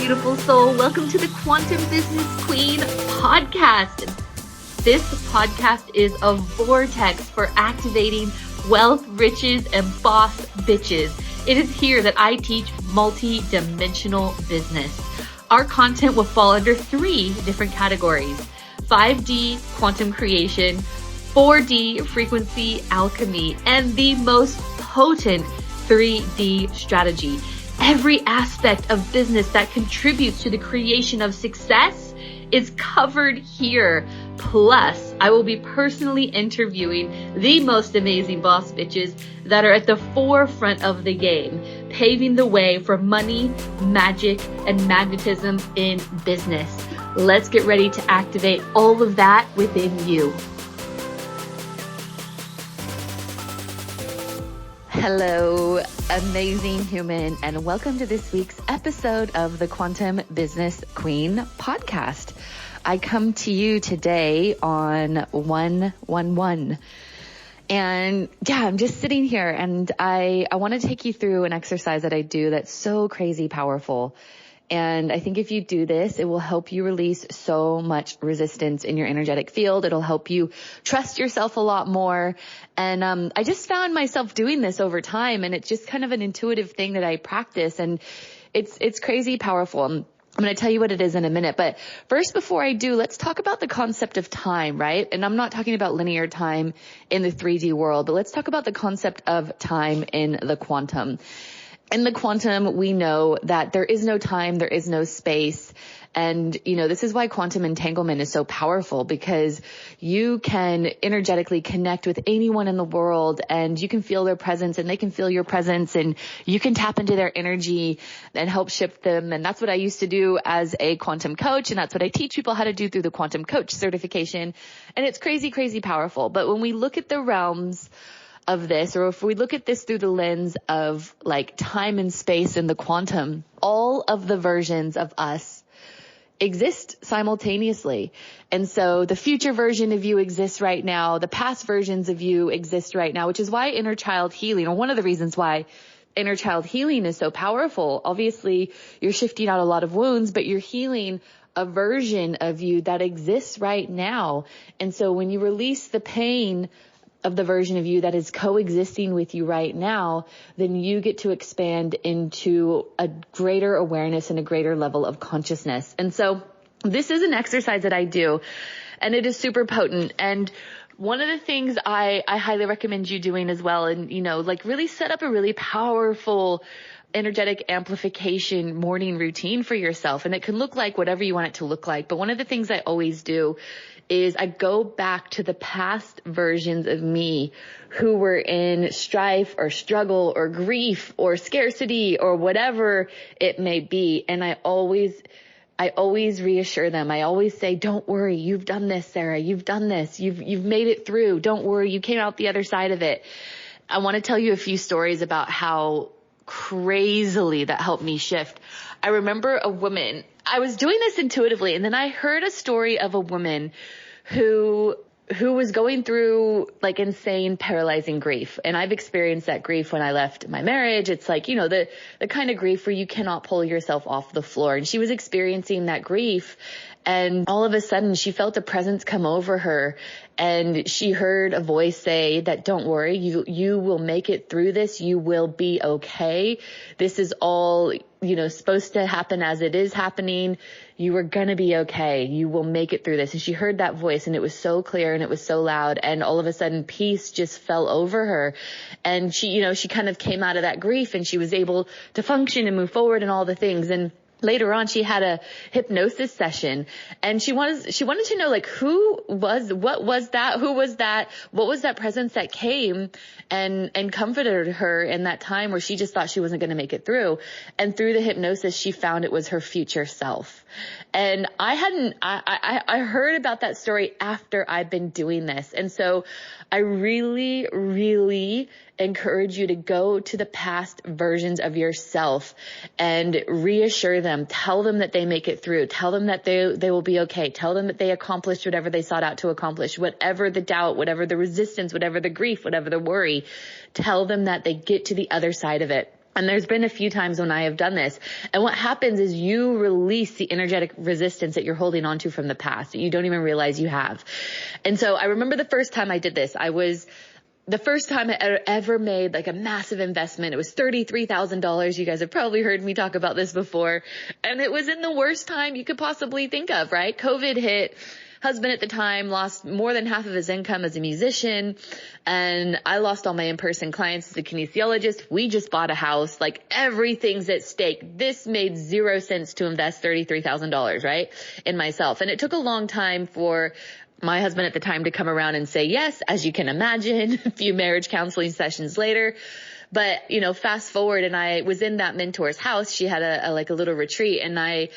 beautiful soul. Welcome to the Quantum Business Queen podcast. This podcast is a vortex for activating wealth, riches, and boss bitches. It is here that I teach multi-dimensional business. Our content will fall under 3 different categories: 5D quantum creation, 4D frequency alchemy, and the most potent 3D strategy. Every aspect of business that contributes to the creation of success is covered here. Plus, I will be personally interviewing the most amazing boss bitches that are at the forefront of the game, paving the way for money, magic, and magnetism in business. Let's get ready to activate all of that within you. Hello, amazing human, and welcome to this week's episode of the Quantum Business Queen podcast. I come to you today on 111. And yeah, I'm just sitting here and I want to take you through an exercise that I do that's so crazy powerful. And I think if you do this, it will help you release so much resistance in your energetic field. It'll help you trust yourself a lot more. And I just found myself doing this over time, and it's just kind of an intuitive thing that I practice, and it's crazy powerful. I'm going to tell you what it is in a minute. But first, before I do, let's talk about the concept of time, right? And I'm not talking about linear time in the 3D world, but let's talk about the concept of time in the quantum. In the quantum, we know that there is no time, there is no space. And, this is why quantum entanglement is so powerful, because you can energetically connect with anyone in the world, and you can feel their presence and they can feel your presence, and you can tap into their energy and help shift them. And that's what I used to do as a quantum coach. And that's what I teach people how to do through the quantum coach certification. And it's crazy, crazy powerful. But when we look at the realms of this, or if we look at this through the lens of like time and space in the quantum, all of the versions of us exist simultaneously. And so the future version of you exists right now. The past versions of you exist right now, which is why inner child healing, or one of the reasons why inner child healing is so powerful. Obviously, you're shifting out a lot of wounds, but you're healing a version of you that exists right now. And so when you release the pain of the version of you that is coexisting with you right now, then you get to expand into a greater awareness and a greater level of consciousness. And so this is an exercise that I do, and it is super potent. And one of the things I highly recommend you doing as well, and, really set up a really powerful energetic amplification morning routine for yourself. And it can look like whatever you want it to look like. But one of the things I always do is I go back to the past versions of me who were in strife or struggle or grief or scarcity or whatever it may be. And I always reassure them. I always say, don't worry. You've done this, Sarah. You've done this. You've made it through. Don't worry. You came out the other side of it. I want to tell you a few stories about how crazily that helped me shift. I remember a woman, I was doing this intuitively, and then I heard a story of a woman who was going through like insane paralyzing grief. And I've experienced that grief when I left my marriage. It's like, the kind of grief where you cannot pull yourself off the floor. And she was experiencing that grief. And all of a sudden she felt a presence come over her, and she heard a voice say that, don't worry, you will make it through this. You will be okay. This is all, supposed to happen as it is happening. You are going to be okay. You will make it through this. And she heard that voice, and it was so clear and it was so loud. And all of a sudden peace just fell over her. And she kind of came out of that grief, and she was able to function and move forward and all the things. And later on, she had a hypnosis session, and she wanted to know, like, what was that presence that came and comforted her in that time where she just thought she wasn't going to make it through. And through the hypnosis, she found it was her future self. And I heard about that story after I've been doing this. And so I really, really encourage you to go to the past versions of yourself and reassure them. Tell them that they make it through. Tell them that they will be okay. Tell them that they accomplished whatever they sought out to accomplish, whatever the doubt, whatever the resistance, whatever the grief, whatever the worry. Tell them that they get to the other side of it. And there's been a few times when I have done this. And what happens is you release the energetic resistance that you're holding onto from the past that you don't even realize you have. And so I remember the first time I did this, the first time I ever made like a massive investment. It was $33,000. You guys have probably heard me talk about this before. And it was in the worst time you could possibly think of, right? COVID hit. Husband at the time lost more than half of his income as a musician, and I lost all my in-person clients as a kinesiologist. We just bought a house, like everything's at stake. This made zero sense to invest $33,000, right, in myself. And it took a long time for my husband at the time to come around and say yes, as you can imagine, a few marriage counseling sessions later. But, fast forward, and I was in that mentor's house. She had a little retreat, and I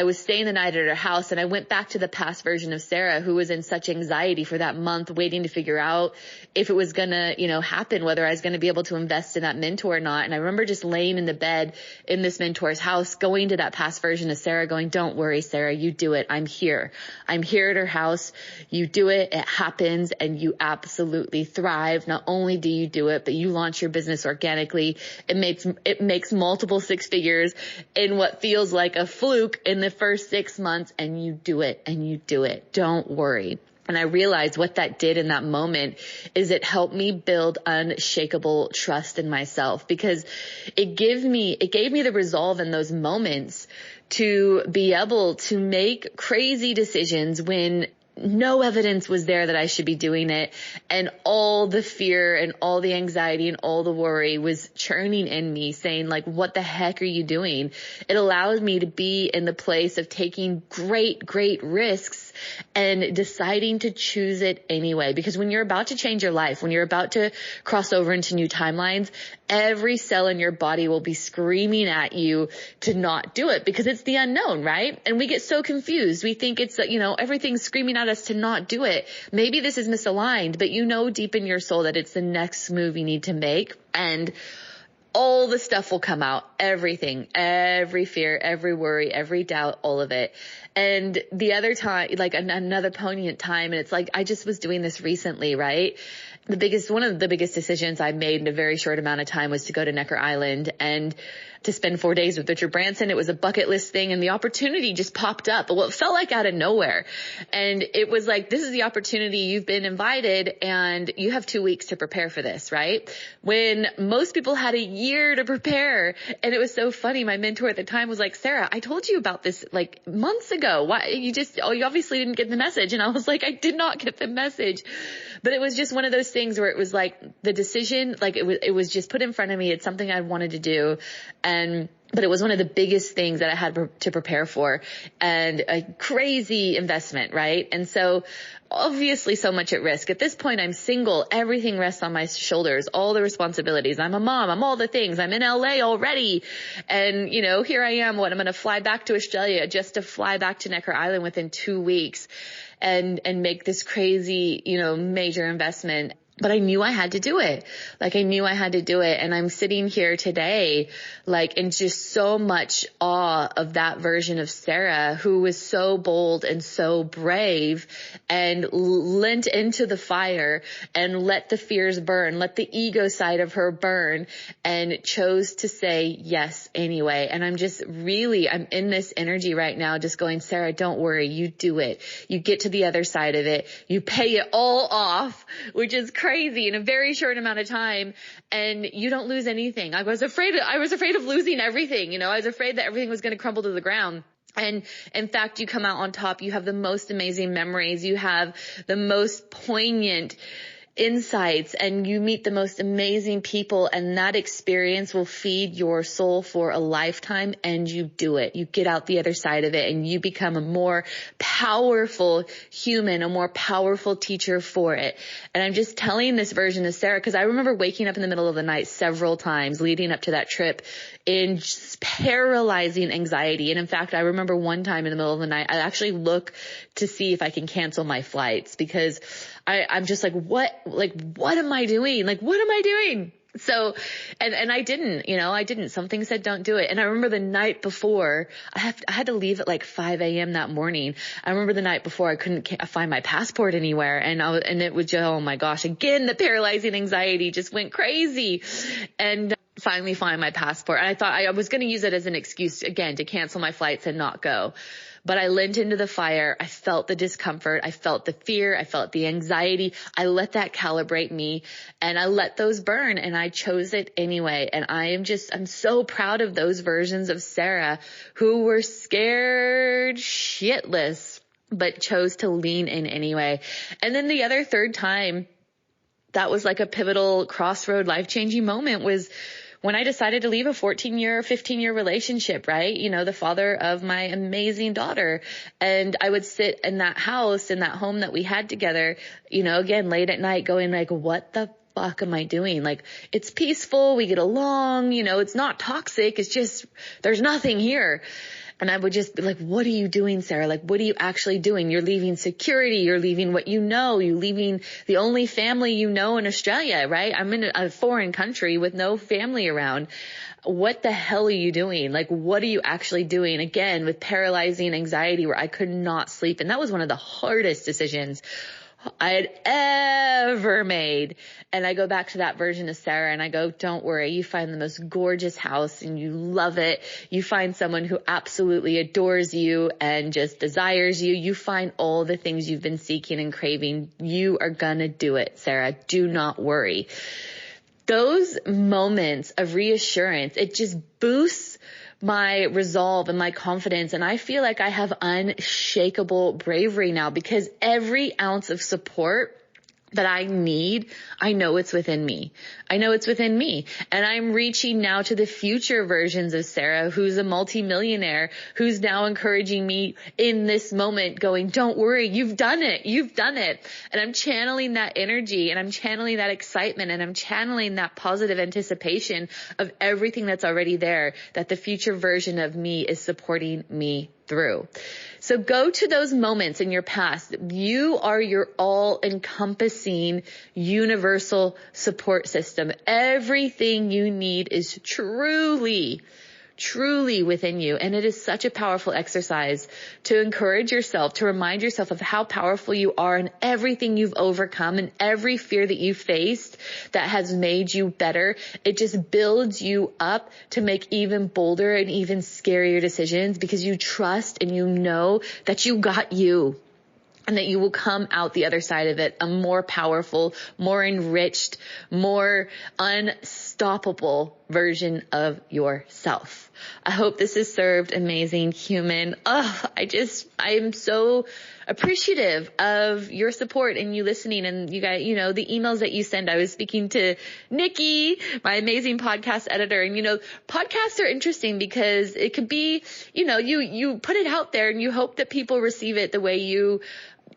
was staying the night at her house, and I went back to the past version of Sarah, who was in such anxiety for that month, waiting to figure out if it was gonna, happen, whether I was gonna be able to invest in that mentor or not. And I remember just laying in the bed in this mentor's house, going to that past version of Sarah, going, "Don't worry, Sarah, you do it. I'm here. I'm here at her house. You do it. It happens, and you absolutely thrive. Not only do you do it, but you launch your business organically. It makes multiple six figures in what feels like a fluke in the first 6 months, and you do it, and you do it. Don't worry." And I realized what that did in that moment is it helped me build unshakable trust in myself, because it gave me the resolve in those moments to be able to make crazy decisions when no evidence was there that I should be doing it. And all the fear and all the anxiety and all the worry was churning in me, saying like, what the heck are you doing? It allowed me to be in the place of taking great, great risks and deciding to choose it anyway. Because when you're about to change your life, when you're about to cross over into new timelines, every cell in your body will be screaming at you to not do it, because it's the unknown, right? And we get so confused. We think it's, everything's screaming at us to not do it. Maybe this is misaligned, but deep in your soul that it's the next move you need to make. And all the stuff will come out, everything, every fear, every worry, every doubt, all of it. And the other time, like another poignant time, and it's like, I just was doing this recently, right? One of the biggest decisions I made in a very short amount of time was to go to Necker Island and to spend 4 days with Richard Branson. It was a bucket list thing, and the opportunity just popped up. Well, it felt like out of nowhere. And it was like, this is the opportunity. You've been invited and you have 2 weeks to prepare for this, right? When most people had a year to prepare. And it was so funny. My mentor at the time was like, "Sarah, I told you about this like months ago. Why you obviously didn't get the message." And I was like, I did not get the message. But it was just one of those things where it was like the decision, like it was just put in front of me. It's something I wanted to do. But it was one of the biggest things that I had to prepare for, and a crazy investment, right? And so obviously so much at risk. At this point, I'm single. Everything rests on my shoulders, all the responsibilities. I'm a mom. I'm all the things. I'm in LA already. And, here I am. I'm going to fly back to Australia just to fly back to Necker Island within 2 weeks and make this crazy, major investment. But I knew I had to do it. And I'm sitting here today, in just so much awe of that version of Sarah, who was so bold and so brave and leant into the fire and let the fears burn, let the ego side of her burn, and chose to say yes anyway. And I'm in this energy right now, just going, "Sarah, don't worry. You do it. You get to the other side of it. You pay it all off," which is crazy in a very short amount of time, and you don't lose anything. I was afraid of losing everything. I was afraid that everything was going to crumble to the ground. And in fact, you come out on top. You have the most amazing memories. You have the most poignant insights, and you meet the most amazing people, and that experience will feed your soul for a lifetime. And you do it. You get out the other side of it, and you become a more powerful human, a more powerful teacher for it. And I'm just telling this version of Sarah because I remember waking up in the middle of the night several times leading up to that trip in just paralyzing anxiety. And in fact, I remember one time in the middle of the night, I actually look to see if I can cancel my flights, because I'm just like, what am I doing? What am I doing? So, and I didn't, something said, don't do it. And I remember the night before, I had to leave at 5 a.m. that morning. I remember the night before I couldn't find my passport anywhere. And it was just, oh my gosh, again, the paralyzing anxiety just went crazy. And finally find my passport. And I thought I was going to use it as an excuse again to cancel my flights and not go. But I leaned into the fire. I felt the discomfort. I felt the fear. I felt the anxiety. I let that calibrate me and I let those burn and I chose it anyway. And I'm so proud of those versions of Sarah who were scared shitless, but chose to lean in anyway. And then the other third time that was like a pivotal crossroad, life-changing moment was when I decided to leave a 14-year, 15-year relationship, right? You know, the father of my amazing daughter. And I would sit in that house, in that home that we had together, you know, again, late at night going like, what the fuck am I doing? Like, it's peaceful. We get along, you know, it's not toxic. It's just, there's nothing here. And I would just be like, what are you doing, Sarah? Like, what are you actually doing? You're leaving security. You're leaving what you know. You're leaving the only family you know in Australia, right? I'm in a foreign country with no family around. What the hell are you doing? Like, what are you actually doing? Again, with paralyzing anxiety where I could not sleep. And that was one of the hardest decisions I had ever made. And I go back to that version of Sarah and I go, don't worry. You find the most gorgeous house and you love it. You find someone who absolutely adores you and just desires you. You find all the things you've been seeking and craving. You are gonna do it, Sarah. Do not worry. Those moments of reassurance, it just boosts my resolve and my confidence. And I feel like I have unshakable bravery now because every ounce of support that I need, I know it's within me. I know it's within me. And I'm reaching now to the future versions of Sarah, who's a multimillionaire, who's now encouraging me in this moment going, don't worry, you've done it. You've done it. And I'm channeling that energy and I'm channeling that excitement and I'm channeling that positive anticipation of everything that's already there, that the future version of me is supporting me through. So go to those moments in your past. You are your all-encompassing universal support system. Everything you need is truly within you. And it is such a powerful exercise to encourage yourself, to remind yourself of how powerful you are and everything you've overcome and every fear that you faced that has made you better. It just builds you up to make even bolder and even scarier decisions because you trust and you know that you got you. And that you will come out the other side of it a more powerful, more enriched, more unstoppable version of yourself. I hope this has served amazing human. I am so appreciative of your support and you listening and you guys, you know, the emails that you send. I was speaking to Nikki, my amazing podcast editor, and, you know, podcasts are interesting because it could be, you know, you put it out there and you hope that people receive it the way you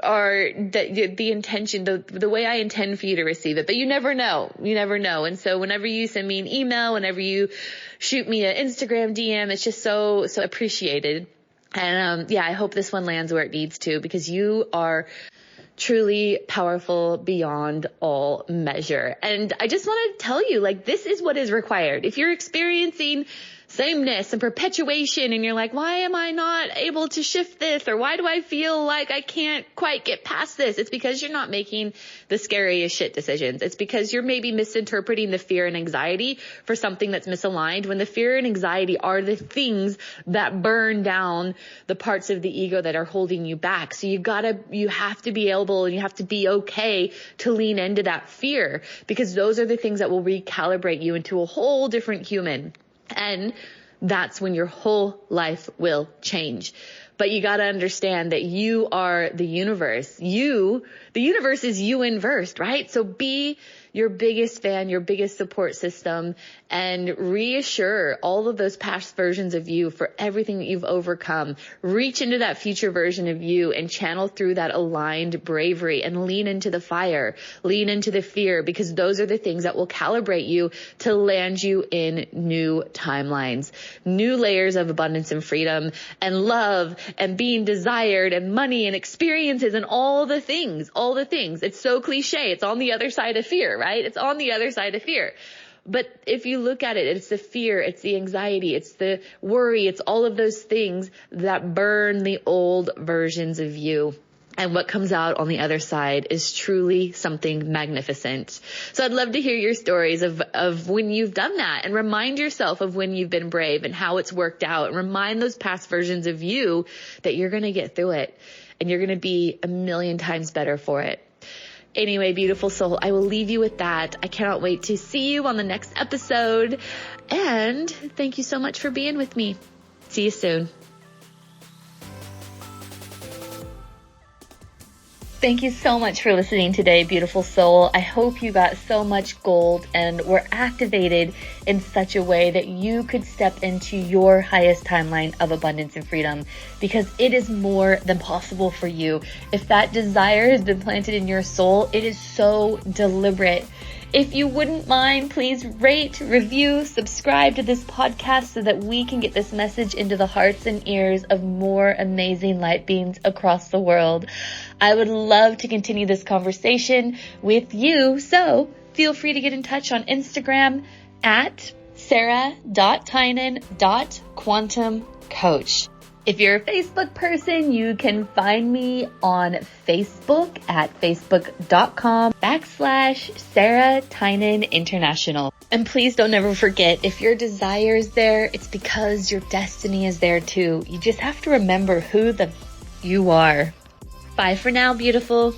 are, the intention, the way I intend for you to receive it, but you never know. And so whenever you send me an email, whenever you shoot me an Instagram DM, it's just so appreciated. And, I hope this one lands where it needs to because you are truly powerful beyond all measure. And I just want to tell you, like, this is what is required. If you're experiencing sameness and perpetuation and you're like, why am I not able to shift this? Or why do I feel like I can't quite get past this? It's because you're not making the scariest shit decisions. It's because you're maybe misinterpreting the fear and anxiety for something that's misaligned when the fear and anxiety are the things that burn down the parts of the ego that are holding you back. So you have to be able and you have to be okay to lean into that fear because those are the things that will recalibrate you into a whole different human. And that's when your whole life will change. But you got to understand that you are the universe. The universe is you inversed, right? So be your biggest fan, your biggest support system, and reassure all of those past versions of you for everything that you've overcome. Reach into that future version of you and channel through that aligned bravery and lean into the fire, lean into the fear, because those are the things that will calibrate you to land you in new timelines, new layers of abundance and freedom and love and being desired and money and experiences and all the things. It's so cliche. It's on the other side of fear, right? It's on the other side of fear. But if you look at it, it's the fear, it's the anxiety, it's the worry, it's all of those things that burn the old versions of you. And what comes out on the other side is truly something magnificent. So I'd love to hear your stories of when you've done that, and remind yourself of when you've been brave and how it's worked out, and remind those past versions of you that you're going to get through it and you're going to be a million times better for it. Anyway, beautiful soul, I will leave you with that. I cannot wait to see you on the next episode. And thank you so much for being with me. See you soon. Thank you so much for listening today, beautiful soul. I hope you got so much gold and were activated in such a way that you could step into your highest timeline of abundance and freedom, because it is more than possible for you. If that desire has been planted in your soul, it is so deliberate. If you wouldn't mind, please rate, review, subscribe to this podcast so that we can get this message into the hearts and ears of more amazing light beings across the world. I would love to continue this conversation with you, so feel free to get in touch on Instagram at sarah.tynan.quantumcoach. If you're a Facebook person, you can find me on Facebook at facebook.com/Sarah Tynan International. And please don't ever forget, if your desire is there, it's because your destiny is there too. You just have to remember who you are. Bye for now, beautiful.